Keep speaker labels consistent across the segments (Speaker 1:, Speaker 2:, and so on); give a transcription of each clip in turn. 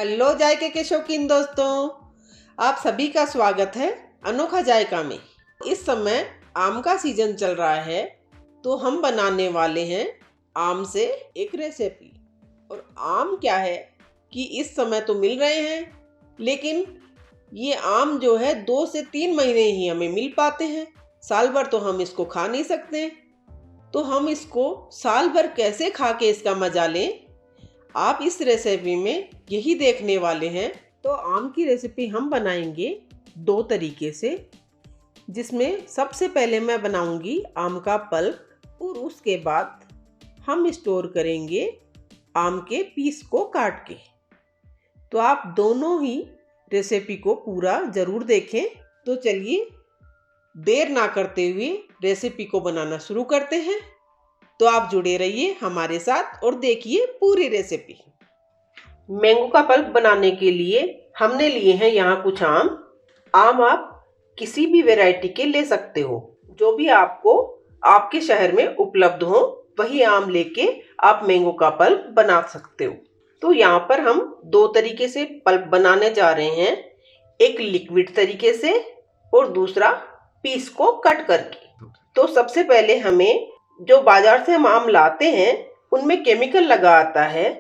Speaker 1: Hello जायके के शौकीन दोस्तों, आप सभी का स्वागत है अनोखा जायका में। इस समय आम का सीजन चल रहा है, तो हम बनाने वाले हैं आम से एक रेसिपी। और आम क्या है कि इस समय तो मिल रहे हैं, लेकिन ये आम जो है 2 से 3 महीने ही हमें मिल पाते हैं। साल भर तो हम इसको खा नहीं सकते। तो हम इसको साल भर कैसे खा के इसका मजा लें, आप इस रेसिपी में यही देखने वाले हैं। तो आम की रेसिपी हम बनाएंगे 2 तरीके से, जिसमें सबसे पहले मैं बनाऊंगी आम का पल्प और उसके बाद हम स्टोर करेंगे आम के पीस को काट के। तो आप दोनों ही रेसिपी को पूरा ज़रूर देखें। तो चलिए देर ना करते हुए रेसिपी को बनाना शुरू करते हैं। तो आप जुड़े रहिए हमारे साथ और देखिए पूरी रेसिपी। मैंगो का पल्प बनाने के लिए हमने लिए हैं यहाँ कुछ आम। आप किसी भी वैरायटी के ले सकते हो, जो भी आपको आपके शहर में उपलब्ध हो वही आम लेके आप मैंगो का पल्प बना सकते हो। तो यहाँ पर हम 2 तरीके से पल्प बनाने जा रहे हैं, एक लिक्विड तरीके से और दूसरा पीस को कट करके। तो सबसे पहले हमें जो बाजार से हम आम लाते हैं उनमें केमिकल लगा आता है,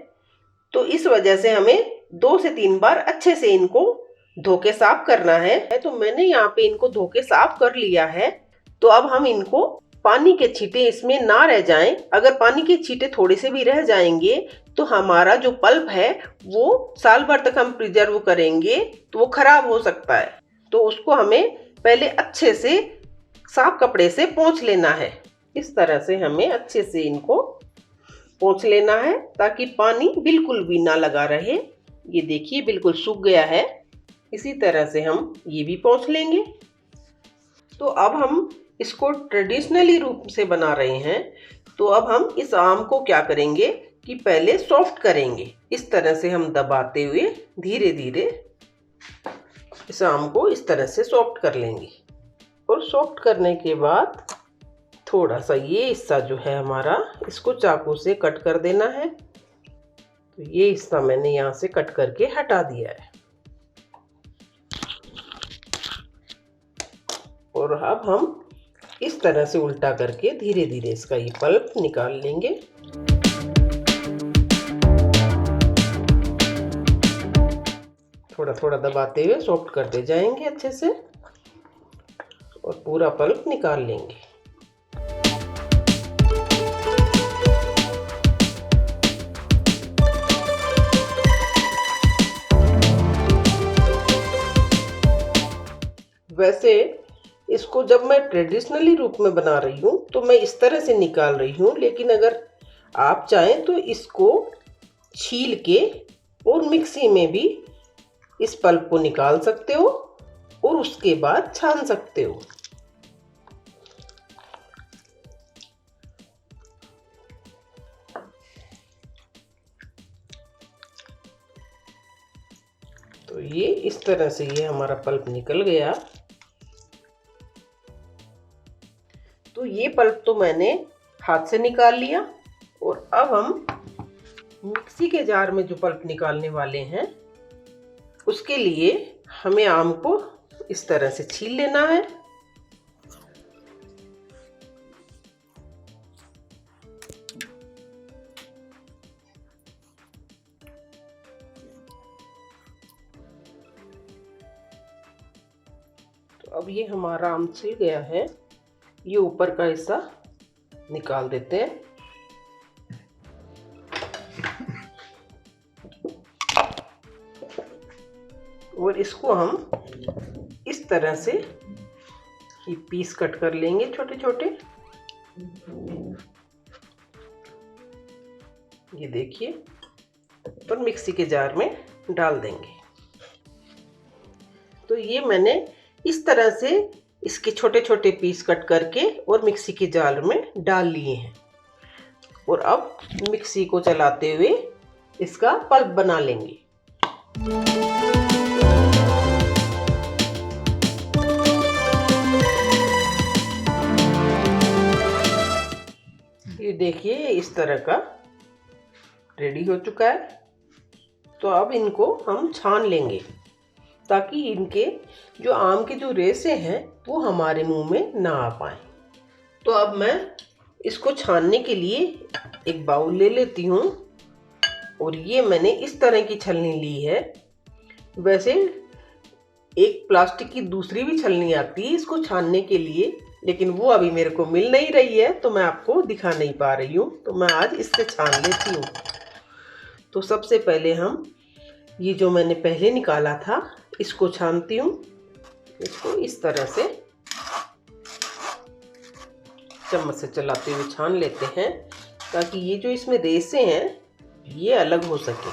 Speaker 1: तो इस वजह से हमें 2 से 3 बार अच्छे से इनको धो के साफ करना है। तो मैंने यहाँ पे इनको धो के साफ कर लिया है। तो अब हम इनको पानी के छींटे इसमें ना रह जाएं। अगर पानी के छींटे थोड़े से भी रह जाएंगे तो हमारा जो पल्प है वो साल भर तक हम प्रिजर्व करेंगे तो वो खराब हो सकता है। तो उसको हमें पहले अच्छे से साफ कपड़े से पोंछ लेना है। इस तरह से हमें अच्छे से इनको पोंछ लेना है ताकि पानी बिल्कुल भी ना लगा रहे। ये देखिए बिल्कुल सूख गया है। इसी तरह से हम ये भी पोंछ लेंगे। तो अब हम इसको ट्रेडिशनली रूप से बना रहे हैं। तो अब हम इस आम को क्या करेंगे कि पहले सॉफ्ट करेंगे। इस तरह से हम दबाते हुए धीरे धीरे इस आम को इस तरह से सॉफ्ट कर लेंगे। और सॉफ्ट करने के बाद थोड़ा सा ये हिस्सा जो है हमारा, इसको चाकू से कट कर देना है। तो ये हिस्सा मैंने यहाँ से कट करके हटा दिया है। और अब हम इस तरह से उल्टा करके धीरे धीरे इसका ये पल्प निकाल लेंगे। थोड़ा थोड़ा दबाते हुए सॉफ्ट करते जाएंगे अच्छे से और पूरा पल्प निकाल लेंगे। वैसे इसको जब मैं ट्रेडिशनली रूप में बना रही हूँ तो मैं इस तरह से निकाल रही हूँ, लेकिन अगर आप चाहें तो इसको छील के और मिक्सी में भी इस पल्प को निकाल सकते हो और उसके बाद छान सकते हो। तो ये इस तरह से ये हमारा पल्प निकल गया। तो ये पल्प तो मैंने हाथ से निकाल लिया। और अब हम मिक्सी के जार में जो पल्प निकालने वाले हैं उसके लिए हमें आम को इस तरह से छील लेना है। तो अब ये हमारा आम छिल गया है। ये ऊपर का हिस्सा निकाल देते हैं। और इसको हम इस तरह से ही पीस कट कर लेंगे छोटे छोटे। ये देखिए, और मिक्सी के जार में डाल देंगे। तो ये मैंने इस तरह से इसके छोटे छोटे पीस कट करके और मिक्सी के जार में डाल लिए हैं। और अब मिक्सी को चलाते हुए इसका पल्प बना लेंगे। ये देखिए इस तरह का रेडी हो चुका है। तो अब इनको हम छान लेंगे ताकि इनके जो आम के जो रेसे हैं वो हमारे मुंह में ना आ पाए। तो अब मैं इसको छानने के लिए एक बाउल ले लेती हूँ और ये मैंने इस तरह की छलनी ली है। वैसे एक प्लास्टिक की दूसरी भी छलनी आती है इसको छानने के लिए, लेकिन वो अभी मेरे को मिल नहीं रही है तो मैं आपको दिखा नहीं पा रही हूँ, तो मैं आज इससे छान लेती हूँ। तो सबसे पहले हम ये जो मैंने पहले निकाला था इसको छानती हूँ। इसको इस तरह से चम्मच से चलाते हुए छान लेते हैं ताकि ये जो इसमें रेसे हैं ये अलग हो सके।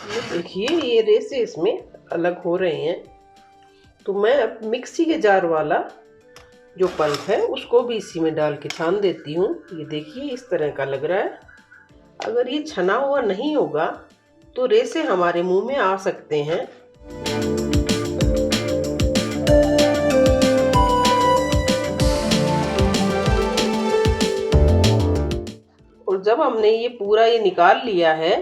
Speaker 1: ये देखिए ये रेसे इसमें अलग हो रहे हैं। तो मैं अब मिक्सी के जार वाला जो पल्प है उसको भी इसी में डाल के छान देती हूँ। ये देखिए इस तरह का लग रहा है। अगर ये छना हुआ नहीं होगा तो रेसे हमारे मुंह में आ सकते हैं। और जब हमने ये पूरा ये निकाल लिया है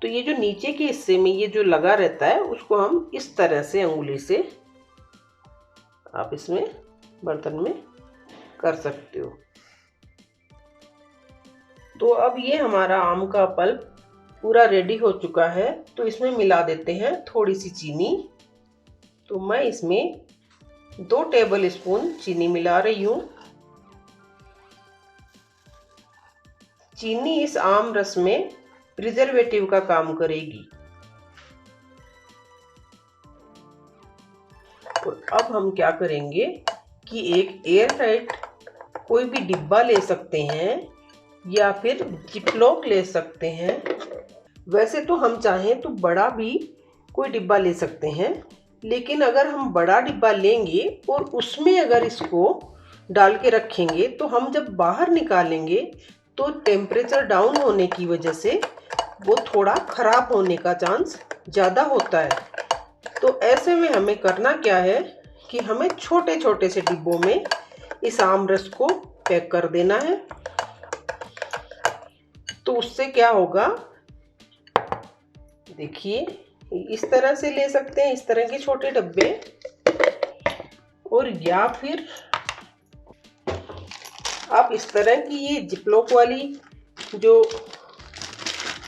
Speaker 1: तो ये जो नीचे के हिस्से में ये जो लगा रहता है उसको हम इस तरह से अंगुली से आप इसमें बर्तन में कर सकते हो। तो अब ये हमारा आम का पल्प पूरा रेडी हो चुका है। तो इसमें मिला देते हैं थोड़ी सी चीनी। तो मैं इसमें 2 टेबल स्पून चीनी मिला रही हूँ। चीनी इस आम रस में प्रिजर्वेटिव का काम करेगी। और अब हम क्या करेंगे कि एक एयर टाइट कोई भी डिब्बा ले सकते हैं या फिर जिपलॉक ले सकते हैं। वैसे तो हम चाहें तो बड़ा भी कोई डिब्बा ले सकते हैं, लेकिन अगर हम बड़ा डिब्बा लेंगे और उसमें अगर इसको डाल के रखेंगे तो हम जब बाहर निकालेंगे तो टेम्परेचर डाउन होने की वजह से वो थोड़ा ख़राब होने का चांस ज़्यादा होता है। तो ऐसे में हमें करना क्या है कि हमें छोटे छोटे से डिब्बों में इस आम रस को पैक कर देना है। तो उससे क्या होगा, देखिए इस तरह से ले सकते हैं, इस तरह के छोटे डब्बे, और या फिर आप इस तरह की ये जिपलॉक वाली जो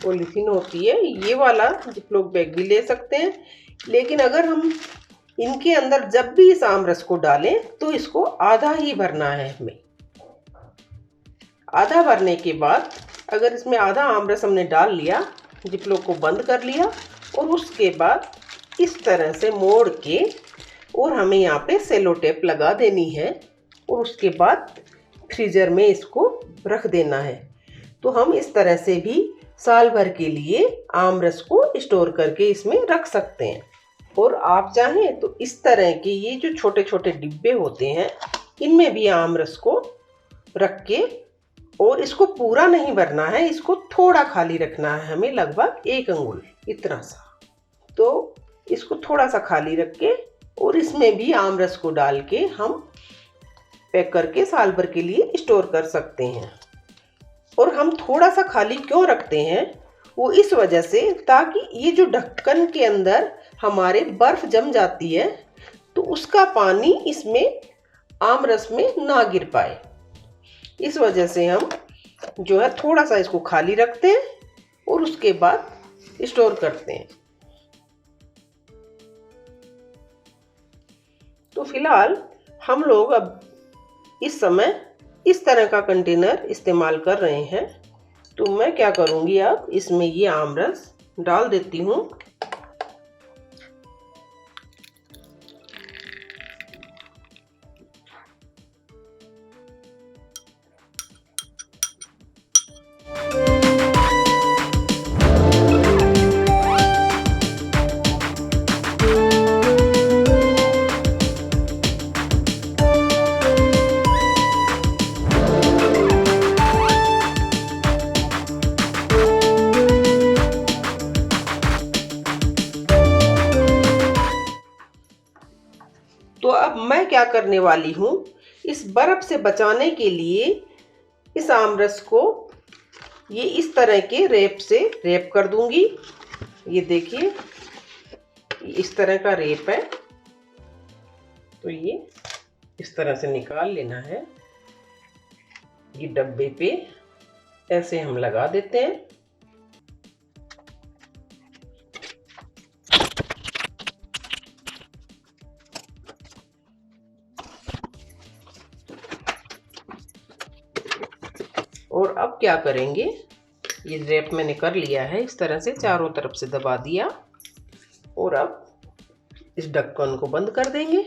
Speaker 1: पॉलीथीन होती है ये वाला जिपलॉक बैग भी ले सकते हैं। लेकिन अगर हम इनके अंदर जब भी इस आम रस को डालें तो इसको आधा ही भरना है हमें। आधा भरने के बाद अगर इसमें आधा आम रस हमने डाल लिया, जिपलॉक को बंद कर लिया और उसके बाद इस तरह से मोड़ के और हमें यहाँ पे सेलो टेप लगा देनी है और उसके बाद फ्रीजर में इसको रख देना है। तो हम इस तरह से भी साल भर के लिए आम रस को स्टोर करके इसमें रख सकते हैं। और आप चाहें तो इस तरह के ये जो छोटे छोटे डिब्बे होते हैं इनमें भी आम रस को रख के, और इसको पूरा नहीं भरना है, इसको थोड़ा खाली रखना है हमें, लगभग 1 अंगुल इतना सा। तो इसको थोड़ा सा खाली रख के और इसमें भी आम रस को डाल के हम पैक करके साल भर के लिए स्टोर कर सकते हैं। और हम थोड़ा सा खाली क्यों रखते हैं, वो इस वजह से ताकि ये जो ढक्कन के अंदर हमारे बर्फ जम जाती है तो उसका पानी इसमें आम रस में ना गिर पाए। इस वजह से हम जो है थोड़ा सा इसको खाली रखते हैं और उसके बाद स्टोर करते हैं। तो फिलहाल हम लोग अब इस समय इस तरह का कंटेनर इस्तेमाल कर रहे हैं। तो मैं क्या करूँगी, अब इसमें ये आम रस डाल देती हूँ। तो अब मैं क्या करने वाली हूँ, इस बर्फ से बचाने के लिए इस आम रस को ये इस तरह के रैप से रैप कर दूंगी। ये देखिए इस तरह का रैप है, तो ये इस तरह से निकाल लेना है। ये डब्बे पे ऐसे हम लगा देते हैं। और अब क्या करेंगे, ये रैप मैंने कर लिया है, इस तरह से चारों तरफ से दबा दिया। और अब इस ढक्कन को बंद कर देंगे।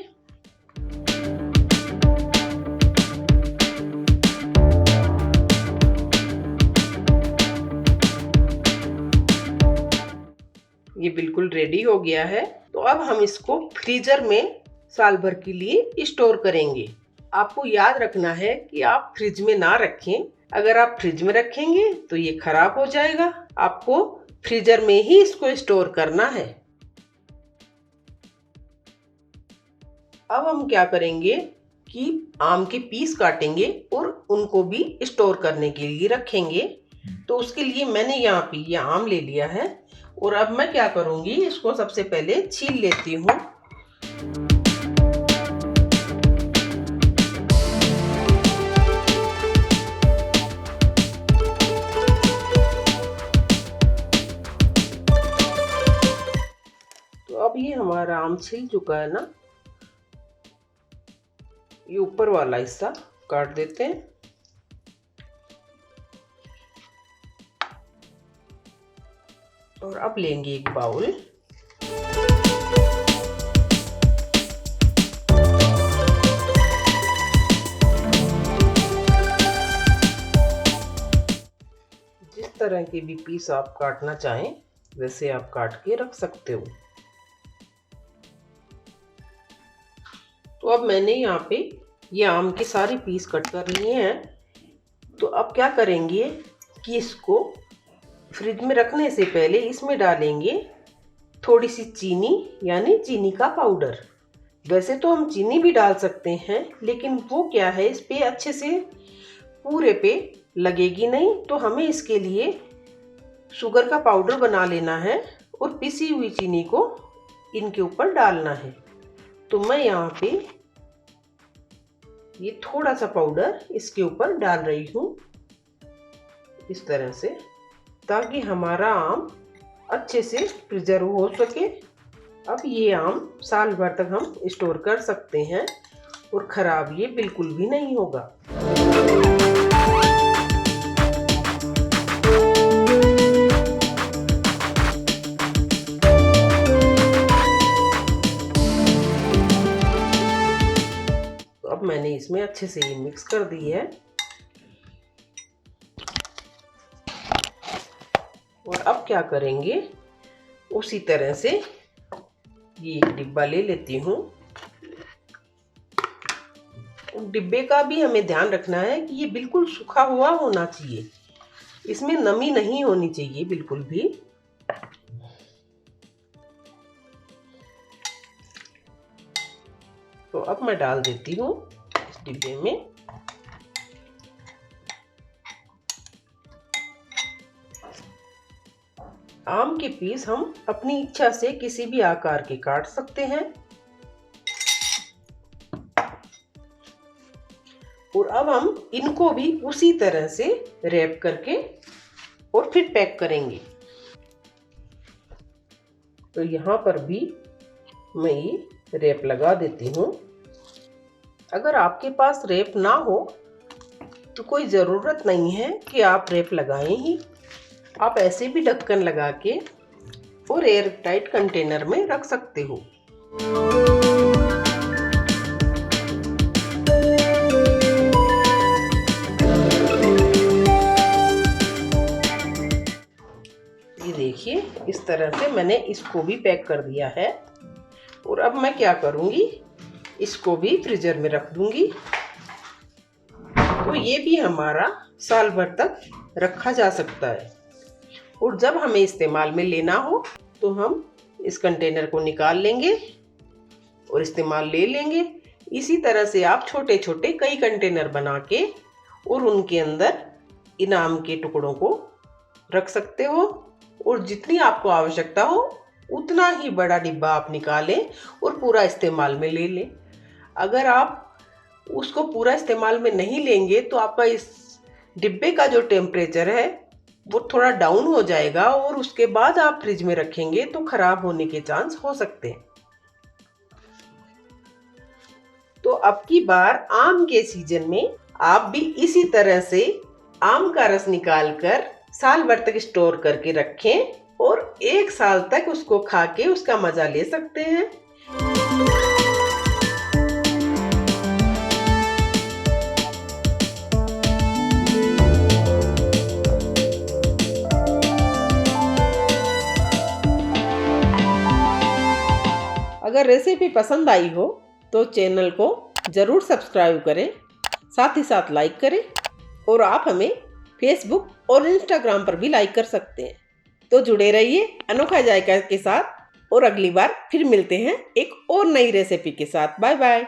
Speaker 1: ये बिल्कुल रेडी हो गया है। तो अब हम इसको फ्रीजर में साल भर के लिए स्टोर करेंगे। आपको याद रखना है कि आप फ्रिज में ना रखें। अगर आप फ्रिज में रखेंगे तो ये खराब हो जाएगा। आपको फ्रीजर में ही इसको स्टोर करना है। अब हम क्या करेंगे कि आम के पीस काटेंगे और उनको भी स्टोर करने के लिए रखेंगे। तो उसके लिए मैंने यहाँ पे ये आम ले लिया है और अब मैं क्या करूँगी, इसको सबसे पहले छील लेती हूँ। तो अब ये हमारा आम छिल चुका है ना, ये ऊपर वाला हिस्सा काट देते हैं। और अब लेंगे एक बाउल। जिस तरह के भी पीस आप काटना चाहें वैसे आप काट के रख सकते हो। तो अब मैंने यहाँ पे ये आम के सारे पीस कट कर लिए हैं। तो अब क्या करेंगे कि इसको फ्रिज में रखने से पहले इसमें डालेंगे थोड़ी सी चीनी, यानी चीनी का पाउडर। वैसे तो हम चीनी भी डाल सकते हैं, लेकिन वो क्या है, इस पे अच्छे से पूरे पे लगेगी नहीं। तो हमें इसके लिए शुगर का पाउडर बना लेना है और पिसी हुई चीनी को इनके ऊपर डालना है। तो मैं यहाँ पे ये थोड़ा सा पाउडर इसके ऊपर डाल रही हूँ, इस तरह से, ताकि हमारा आम अच्छे से प्रिजर्व हो सके। अब ये आम साल भर तक हम स्टोर कर सकते हैं और ख़राब ये बिल्कुल भी नहीं होगा। तो अब मैंने इसमें अच्छे से ये मिक्स कर दी है। और अब क्या करेंगे, उसी तरह से ये एक डिब्बा ले लेती हूँ। डिब्बे का भी हमें ध्यान रखना है कि ये बिल्कुल सूखा हुआ होना चाहिए, इसमें नमी नहीं होनी चाहिए बिल्कुल भी। तो अब मैं डाल देती हूँ इस डिब्बे में। आम के पीस हम अपनी इच्छा से किसी भी आकार के काट सकते हैं। और अब हम इनको भी उसी तरह से रैप करके और फिर पैक करेंगे। तो यहाँ पर भी मैं ये रैप लगा देती हूँ। अगर आपके पास रैप ना हो तो कोई ज़रूरत नहीं है कि आप रैप लगाएं ही। आप ऐसे भी ढक्कन लगा के और एयर टाइट कंटेनर में रख सकते हो। ये देखिए इस तरह से मैंने इसको भी पैक कर दिया है। और अब मैं क्या करूँगी, इसको भी फ्रीजर में रख दूँगी। तो ये भी हमारा साल भर तक रखा जा सकता है। और जब हमें इस्तेमाल में लेना हो तो हम इस कंटेनर को निकाल लेंगे और इस्तेमाल ले लेंगे। इसी तरह से आप छोटे छोटे कई कंटेनर बना के और उनके अंदर इन आम के टुकड़ों को रख सकते हो और जितनी आपको आवश्यकता हो उतना ही बड़ा डिब्बा आप निकालें और पूरा इस्तेमाल में ले लें। अगर आप उसको पूरा इस्तेमाल में नहीं लेंगे तो आपका इस डिब्बे का जो टेम्परेचर है वो थोड़ा डाउन हो जाएगा और उसके बाद आप फ्रिज में रखेंगे तो खराब होने के चांस हो सकते हैं। तो अब की बार आम के सीजन में आप भी इसी तरह से आम का रस निकालकर साल भर तक स्टोर करके रखें और 1 साल तक उसको खा के उसका मजा ले सकते हैं। अगर रेसिपी पसंद आई हो तो चैनल को ज़रूर सब्सक्राइब करें, साथ ही साथ लाइक करें और आप हमें फेसबुक और इंस्टाग्राम पर भी लाइक कर सकते हैं। तो जुड़े रहिए अनोखा जायका के साथ और अगली बार फिर मिलते हैं एक और नई रेसिपी के साथ। Bye bye.